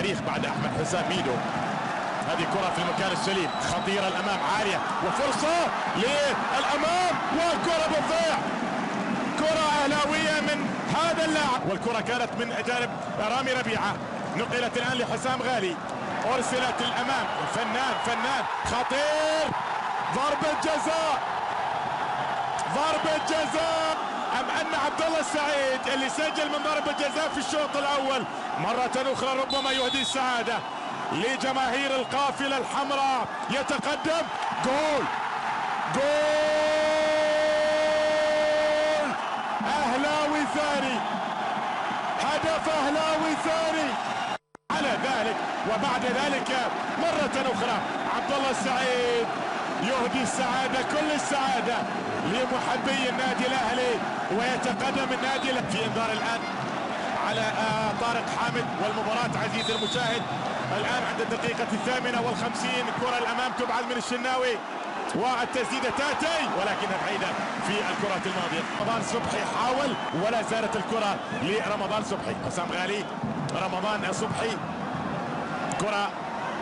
التاريخ بعد احمد حسام ميدو. هذه كرة في المكان السليم، خطيرة الامام، عالية وفرصة للامام وكرة بالضيع. كرة اهلاوية من هذا اللاعب، والكرة كانت من جانب رامي ربيعة، نقلت الان لحسام غالي، ارسلت الامام، فنان خطير، ضربة جزاء، ضربة جزاء. ام ان عبد الله السعيد اللي سجل من ضربة جزاء في الشوط الاول مرة اخرى ربما يهدي السعادة لجماهير القافلة الحمراء. يتقدم، جول اهلاوي ثاني، هدف اهلاوي ثاني على ذلك. وبعد ذلك مرة اخرى عبد الله السعيد يهدي السعادة، كل السعادة لمحبي النادي الاهلي، ويتقدم النادي في انذار الان على طارق حامد. والمباراة عزيزي المشاهد الان عند الدقيقة 58، كرة الامام تبعد من الشناوي والتسديدة تاتي ولكنها بعيدة في الكرات الماضية. رمضان صبحي حاول ولا زالت الكرة لرمضان صبحي. حسام غالي، رمضان صبحي، كرة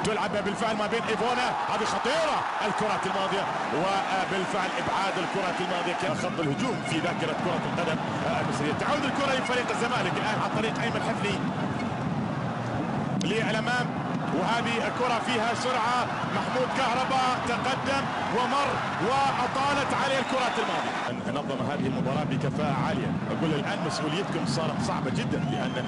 تلعب بالفعل ما بين ايفونا، هذه خطيرة الكرات الماضية، وبالفعل ابعاد الكرات الماضية كان خط الهجوم في ذاكرة كرة القدم المصرية. تعود الكرة لفريق الزمالك الان عن طريق ايمن حفني للامام، وهذه الكرة فيها سرعة، محمود كهرباء تقدم ومر وأطالت عليه الكرات الماضية. نظم هذه المباراة بكفاءة عالية. أقول الآن مسؤوليتكم صارت صعبة جدا، لأن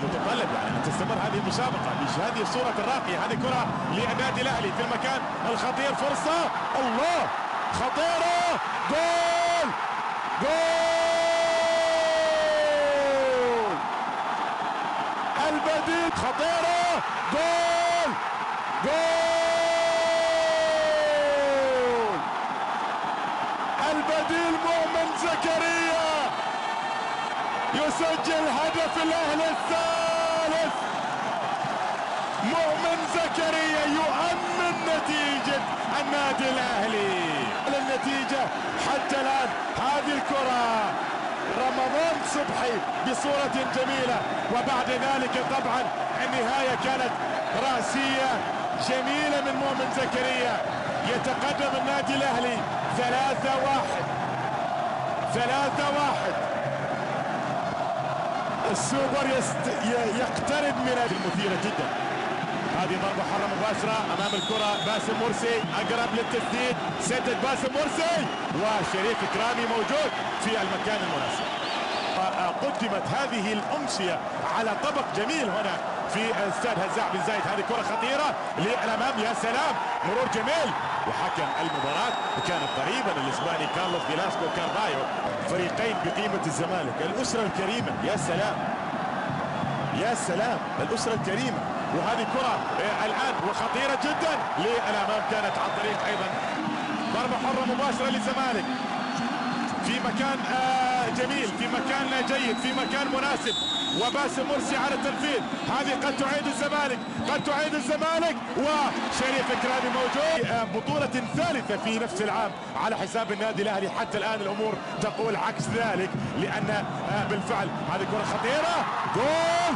متطلب يعني أن تستمر هذه المسابقة بهذه الصورة الراقية. هذه كرة للنادي الأهلي في المكان الخطير، فرصة، الله، خطيرة، جول البديل، خطيرة، جول البديل مؤمن زكريا يسجل هدف الاهلي الثالث. مؤمن زكريا يؤمن نتيجة النادي الاهلي. النتيجة حتى الان هذه الكرة رمضان صبحي بصورة جميلة، وبعد ذلك طبعا النهاية كانت رأسية جميلة من مؤمن زكريا. يتقدم النادي الاهلي 3-1. السوبر يقترب من المثيرة جدا. هذه ضربة حرة مباشرة امام الكرة، باسم مرسي اقرب للتسديد، سدد باسم مرسي وشريف اكرامي موجود في المكان المناسب. قدمت هذه الامسية على طبق جميل هنا في استاد هزاع بن زايد. هذه كرة خطيرة للامام، يا سلام، مرور جميل. وحكم المباراة كانت قريبا الاسباني كارلوس فيلاسكو كارفايو. فريقين بقيمة الزمالك، الاسرة الكريمة، يا سلام يا سلام، الاسرة الكريمة. وهذه كرة الان وخطيرة جدا للامام، كانت عن طريق ايضا ضربة حرة مباشرة للزمالك في مكان جميل، في مكان جيد، في مكان مناسب، وباسم مرسي على التنفيذ. هذه قد تعيد الزمالك، وشريف اكرامي موجود. بطولة ثالثة في نفس العام على حساب النادي الاهلي. حتى الان الامور تقول عكس ذلك، لان بالفعل هذه كرة خطيرة، جول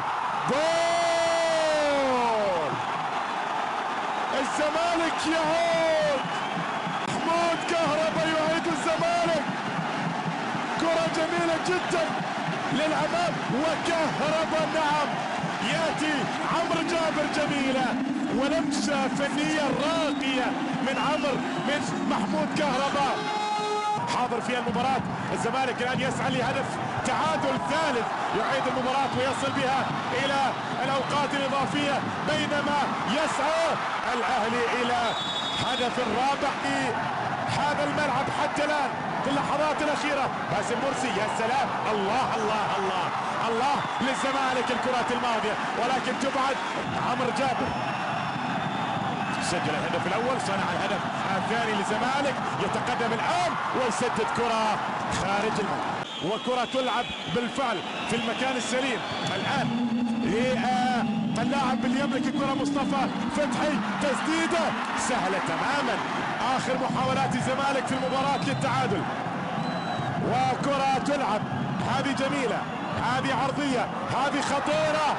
الزمالك يعود. محمود كهرباء يعيد الزمالك. كرة جميلة جدا للأمام، وكهرباء نعم، يأتي عمرو جابر، جميلة ولمسة فنية راقية من محمود كهرباء. حاضر في المباراة الزمالك الآن يسعى لهدف تعادل ثالث، يعيد المباراة ويصل بها إلى الأوقات الإضافية، بينما يسعى الأهلي إلى هدف الرابع في هذا الملعب حتى الآن في اللحظات الأخيرة. باسم مرسي، يا سلام، الله الله الله الله للزمالك الكرات الماضية، ولكن تبعد. عمرو جابر سجل الهدف الأول، صنع الهدف الثاني للزمالك، يتقدم الآن ويسدد كرة خارج الملعب، وكرة تلعب بالفعل في المكان السليم الآن اللاعب اللي يملك الكرة مصطفى فتحي، تسديدة سهلة تماما. آخر محاولات الزمالك في المباراة للتعادل، وكرة تلعب، هذه جميلة، هذه عرضية، هذه خطيرة،